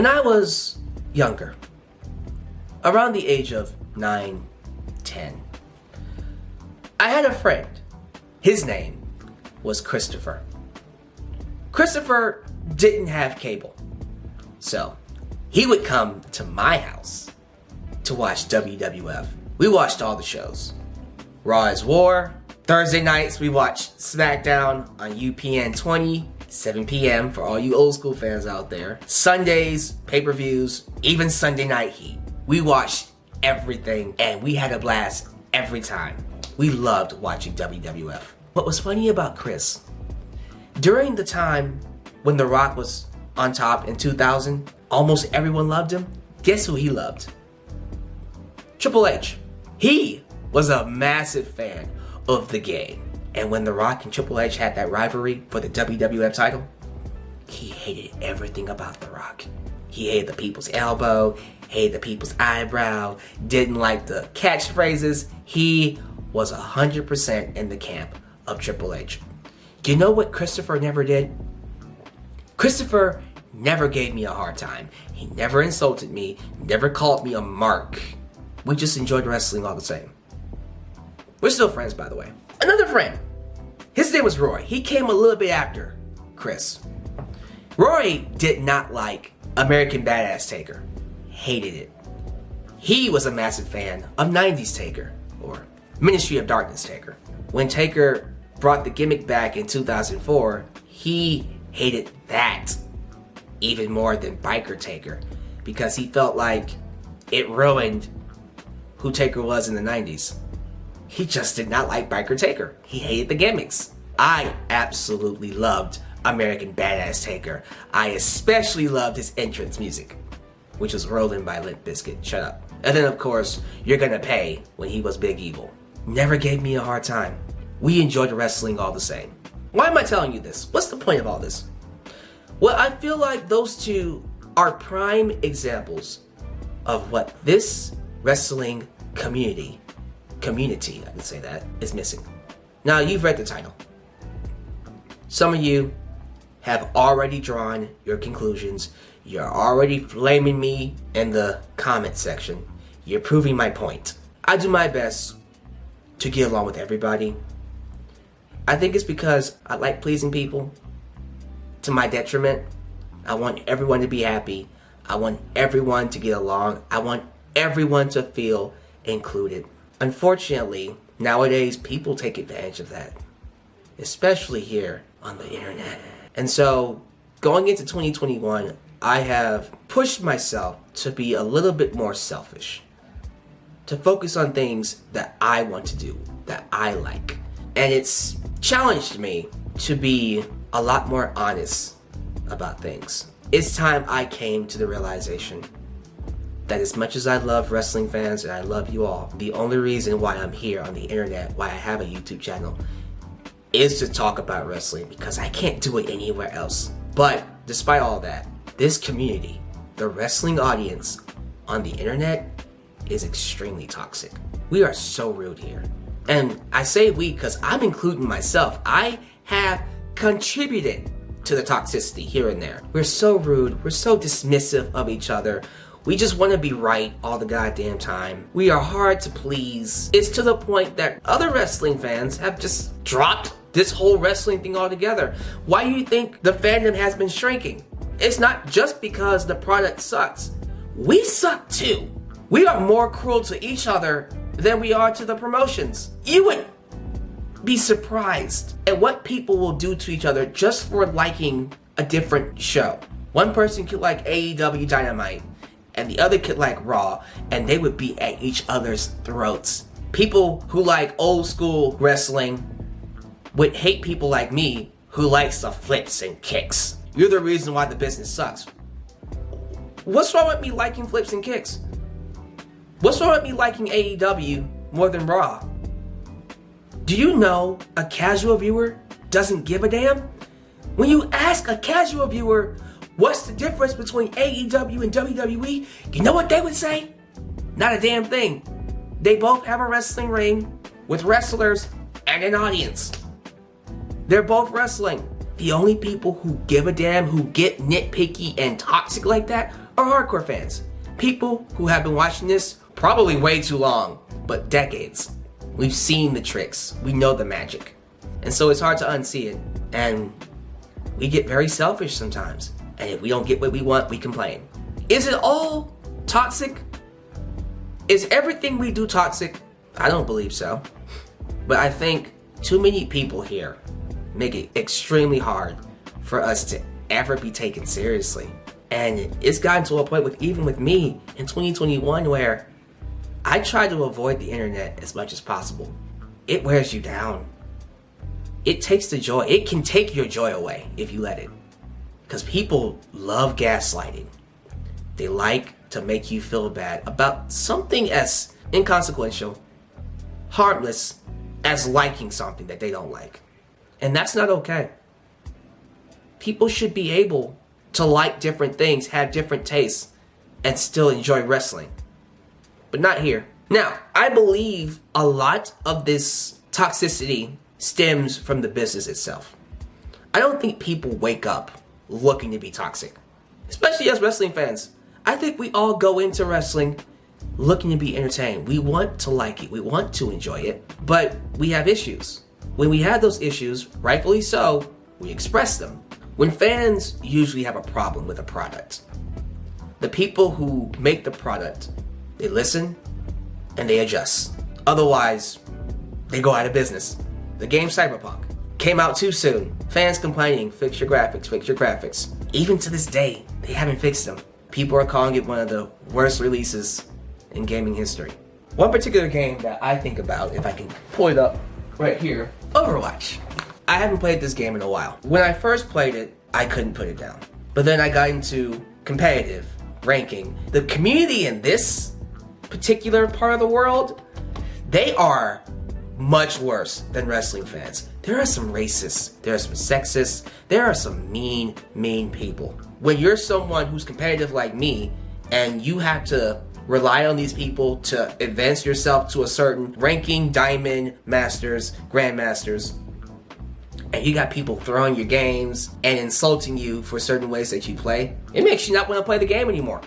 When I was younger, around the age of 9, 10, I had a friend. His name was Christopher. Christopher didn't have cable, so he would come to my house to watch WWF. We watched all the shows. Raw is War. Thursday nights we watched SmackDown on UPN 20, 7 p.m. for all you old school fans out there. Sundays, pay-per-views, even Sunday Night Heat. We watched everything and we had a blast every time. We loved watching WWF. What was funny about Chris, during the time when The Rock was on top in 2000, almost everyone loved him. Guess who he loved? Triple H. He was a massive fan of the game. And when The Rock and Triple H had that rivalry for the WWF title, he hated everything about The Rock. He hated the people's elbow, hated the people's eyebrow, didn't like the catchphrases. He was 100% in the camp of Triple H. You know what Christopher never did? Christopher never gave me a hard time. He never insulted me, never called me a mark. We just enjoyed wrestling all the same. We're still friends, by the way. Another friend, his name was Roy. He came a little bit after Chris. Roy did not like American Badass Taker. Hated it. He was a massive fan of 90s Taker, or Ministry of Darkness Taker. When Taker brought the gimmick back in 2004, he hated that even more than Biker Taker, because he felt like it ruined who Taker was in the 90s. He just did not like Biker Taker. He hated the gimmicks. I absolutely loved American Badass Taker. I especially loved his entrance music, which was Rollin' by Limp Bizkit. Shut up. And then of course, You're Gonna Pay when he was Big Evil. Never gave me a hard time. We enjoyed wrestling all the same. Why am I telling you this? What's the point of all this? Well, I feel like those two are prime examples of what this wrestling community, I can say that, is missing. Now, you've read the title. Some of you have already drawn your conclusions. You're already flaming me in the comment section. You're proving my point. I do my best to get along with everybody. I think it's because I like pleasing people to my detriment. I want everyone to be happy. I want everyone to get along. I want everyone to feel included. Unfortunately, nowadays people take advantage of that, especially here on the internet. And so, going into 2021, I have pushed myself to be a little bit more selfish, to focus on things that I want to do, that I like. And it's challenged me to be a lot more honest about things. It's time I came to the realization that as much as I love wrestling fans and I love you all, the only reason why I'm here on the internet, why I have a YouTube channel, is to talk about wrestling, because I can't do it anywhere else. But despite all that, this community, the wrestling audience on the internet, is extremely toxic. We are so rude here. And I say we because I'm including myself. I have contributed to the toxicity here and there. We're so rude. We're so dismissive of each other. We just want to be right all the goddamn time. We are hard to please. It's to the point that other wrestling fans have just dropped this whole wrestling thing altogether. Why do you think the fandom has been shrinking? It's not just because the product sucks. We suck too. We are more cruel to each other than we are to the promotions. You would be surprised at what people will do to each other just for liking a different show. One person could like AEW Dynamite, and the other could like Raw, and they would be at each other's throats. People who like old school wrestling would hate people like me who likes the flips and kicks. You're the reason why the business sucks. What's wrong with me liking flips and kicks? What's wrong with me liking AEW more than Raw? Do you know a casual viewer doesn't give a damn? When you ask a casual viewer, what's the difference between AEW and WWE? You know what they would say? Not a damn thing. They both have a wrestling ring with wrestlers and an audience. They're both wrestling. The only people who give a damn, who get nitpicky and toxic like that, are hardcore fans. People who have been watching this probably way too long, but decades. We've seen the tricks. We know the magic. And so it's hard to unsee it. And we get very selfish sometimes. And if we don't get what we want, we complain. Is it all toxic? Is everything we do toxic? I don't believe so. But I think too many people here make it extremely hard for us to ever be taken seriously. And it's gotten to a point with even with me in 2021 where I try to avoid the internet as much as possible. It wears you down. It takes the joy. It can take your joy away if you let it. Because people love gaslighting. They like to make you feel bad about something as inconsequential, harmless, as liking something that they don't like. And that's not okay. People should be able to like different things, have different tastes, and still enjoy wrestling. But not here. Now, I believe a lot of this toxicity stems from the business itself. I don't think people wake up looking to be toxic. Especially as wrestling fans. I think we all go into wrestling looking to be entertained. We want to like it. We want to enjoy it. But we have issues. When we have those issues, rightfully so, we express them. When fans usually have a problem with a product, the people who make the product, they listen and they adjust. Otherwise, they go out of business. The game Cyberpunk came out too soon. Fans complaining, fix your graphics, fix your graphics. Even to this day, they haven't fixed them. People are calling it one of the worst releases in gaming history. One particular game that I think about, if I can pull it up right here, Overwatch. I haven't played this game in a while. When I first played it, I couldn't put it down. But then I got into competitive ranking. The community in this particular part of the world, they are much worse than wrestling fans. There are some racists, there are some sexists, there are some mean people. When you're someone who's competitive like me, and you have to rely on these people to advance yourself to a certain ranking, diamond, masters, grandmasters, and you got people throwing your games and insulting you for certain ways that you play, it makes you not want to play the game anymore.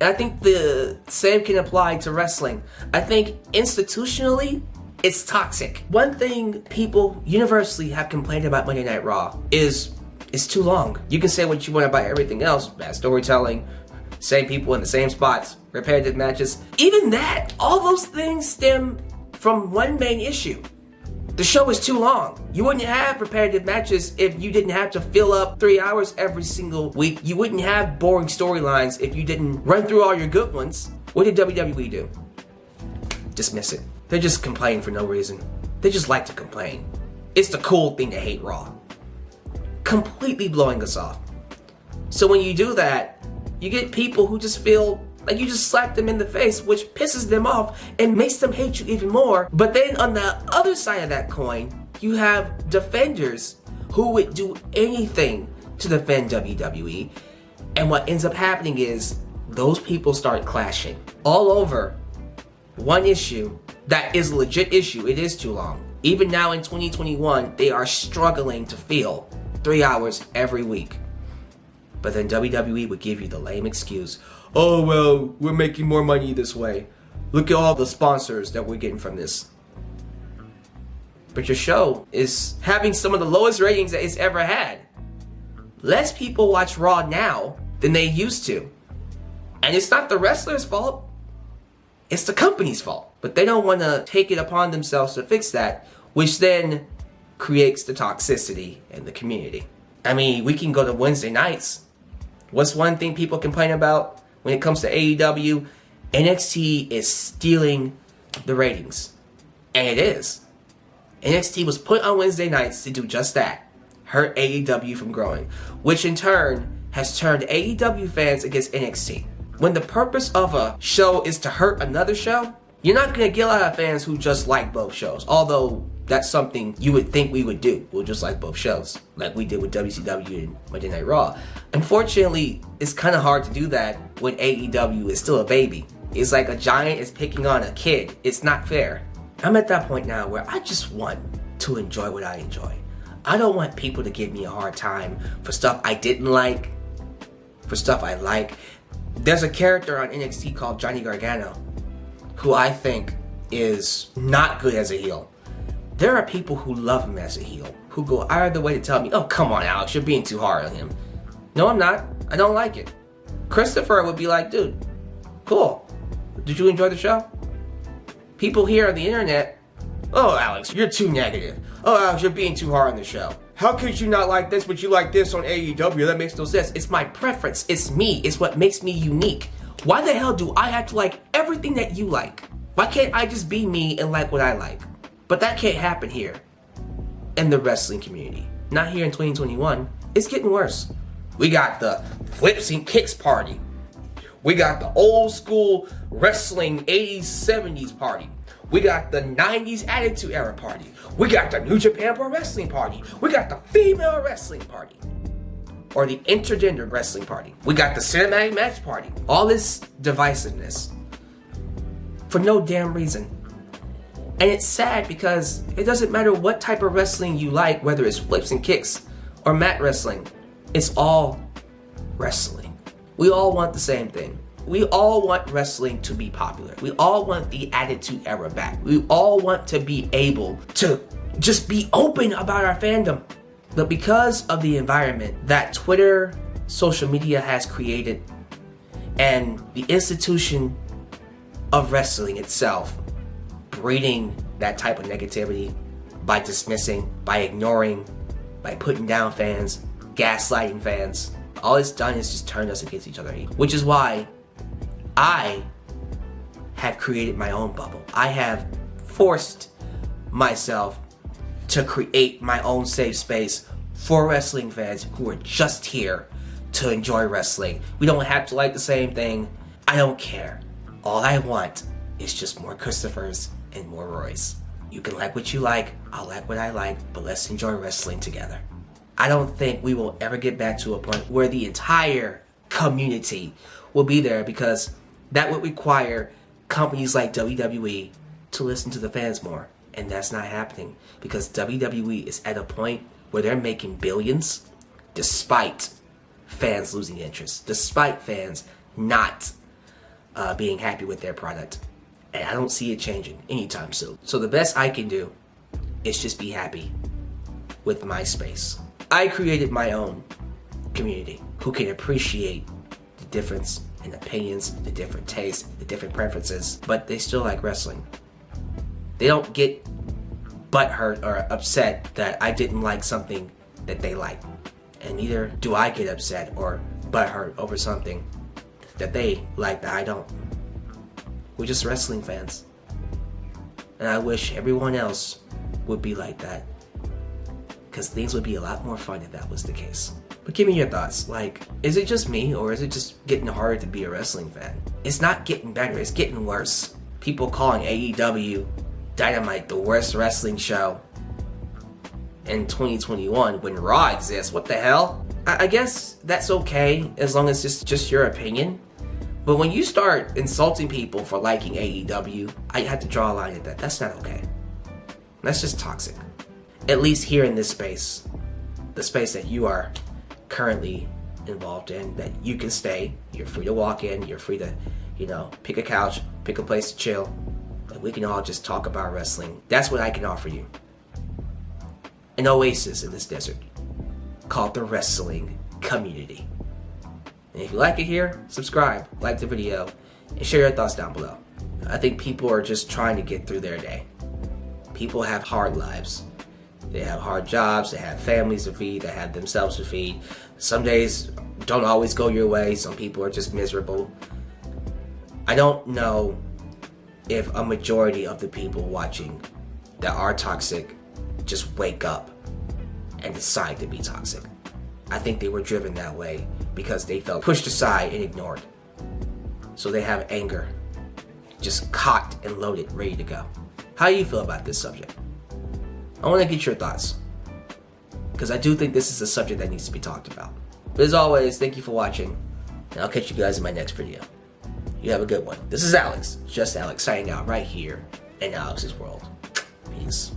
And I think the same can apply to wrestling. I think institutionally, it's toxic. One thing people universally have complained about Monday Night Raw is it's too long. You can say what you want about everything else, bad storytelling, same people in the same spots, repetitive matches. Even that, all those things stem from one main issue. The show is too long. You wouldn't have repetitive matches if you didn't have to fill up 3 hours every single week. You wouldn't have boring storylines if you didn't run through all your good ones. What did WWE do? Dismiss it. They just complain for no reason. They just like to complain. It's the cool thing to hate Raw. Completely blowing us off. So when you do that, you get people who just feel like you just slapped them in the face, which pisses them off and makes them hate you even more. But then on the other side of that coin, you have defenders who would do anything to defend WWE. And what ends up happening is those people start clashing all over one issue that is a legit issue. It is too long. Even now in 2021, they are struggling to fill 3 hours every week. But then WWE would give you the lame excuse, oh well, we're making more money this way. Look at all the sponsors that we're getting from this. But your show is having some of the lowest ratings that it's ever had. Less people watch Raw now than they used to. And it's not the wrestler's fault. It's the company's fault. But they don't want to take it upon themselves to fix that, which then creates the toxicity in the community. I mean, we can go to Wednesday nights. What's one thing people complain about when it comes to AEW? NXT is stealing the ratings. And it is. NXT was put on Wednesday nights to do just that. Hurt AEW from growing. Which in turn has turned AEW fans against NXT. When the purpose of a show is to hurt another show, you're not going to get a lot of fans who just like both shows. Although that's something you would think we would do. We'll just like both shows, like we did with WCW and Monday Night Raw. Unfortunately, it's kind of hard to do that when AEW is still a baby. It's like a giant is picking on a kid. It's not fair. I'm at that point now where I just want to enjoy what I enjoy. I don't want people to give me a hard time for stuff I didn't like. for stuff I like. There's a character on NXT called Johnny Gargano who I think is not good as a heel. There are people who love him as a heel, who go out of the way to tell me, oh, come on, Alex, you're being too hard on him. No, I'm not. I don't like it. Christopher would be like, dude, cool. Did you enjoy the show? People here on the internet, oh, Alex, you're too negative. Oh, Alex, you're being too hard on the show. How could you not like this, but you like this on AEW? That makes no sense. It's my preference. It's me. It's what makes me unique. Why the hell do I have to like everything that you like? Why can't I just be me and like what I like? But that can't happen here in the wrestling community. Not here in 2021. It's getting worse. We got the flips and kicks party. We got the old school wrestling 80s, 70s party. We got the 90s Attitude Era party. We got the New Japan Pro Wrestling party. We got the female wrestling party. Or the intergender wrestling party. We got the cinematic match party. All this divisiveness. For no damn reason. And it's sad because it doesn't matter what type of wrestling you like, whether it's flips and kicks or mat wrestling. It's all wrestling. We all want the same thing. We all want wrestling to be popular. We all want the Attitude Era back. We all want to be able to just be open about our fandom. But because of the environment that Twitter, social media has created, and the institution of wrestling itself breeding that type of negativity by dismissing, by ignoring, by putting down fans, gaslighting fans, all it's done is just turn us against each other. Which is why I have created my own bubble. I have forced myself to create my own safe space for wrestling fans who are just here to enjoy wrestling. We don't have to like the same thing. I don't care. All I want is just more Christophers and more Roys. You can like what you like, I'll like what I like, but let's enjoy wrestling together. I don't think we will ever get back to a point where the entire community will be there, because that would require companies like WWE to listen to the fans more. And that's not happening, because WWE is at a point where they're making billions despite fans losing interest, despite fans not being happy with their product. And I don't see it changing anytime soon. So the best I can do is just be happy with my space. I created my own community who can appreciate the difference in opinions, the different tastes, the different preferences, but they still like wrestling. They don't get butthurt or upset that I didn't like something that they like. And neither do I get upset or butthurt over something that they like that I don't. We're just wrestling fans. And I wish everyone else would be like that, because things would be a lot more fun if that was the case. But give me your thoughts. Like, is it just me, or is it just getting harder to be a wrestling fan? It's not getting better, it's getting worse. People calling AEW Dynamite the worst wrestling show in 2021 when Raw exists. What the hell? I guess that's okay as long as it's just your opinion. But when you start insulting people for liking AEW, I have to draw a line at that. That's not okay. That's just toxic. At least here in this space, the space that you are currently involved in, that you can stay. You're free to walk in. You're free to, pick a couch, pick a place to chill, and we can all just talk about wrestling. That's what I can offer you. An oasis in this desert called the wrestling community. And if you like it here, subscribe, like the video, and share your thoughts down below. I think people are just trying to get through their day. People have hard lives. They have hard jobs, they have families to feed, they have themselves to feed. Some days don't always go your way, some people are just miserable. I don't know if a majority of the people watching that are toxic just wake up and decide to be toxic. I think they were driven that way because they felt pushed aside and ignored. So they have anger, just cocked and loaded, ready to go. How do you feel about this subject? I want to get your thoughts, because I do think this is a subject that needs to be talked about. But as always, thank you for watching, and I'll catch you guys in my next video. You have a good one. This is Alyx, just Alyx, signing out right here in Alyx's world. Peace.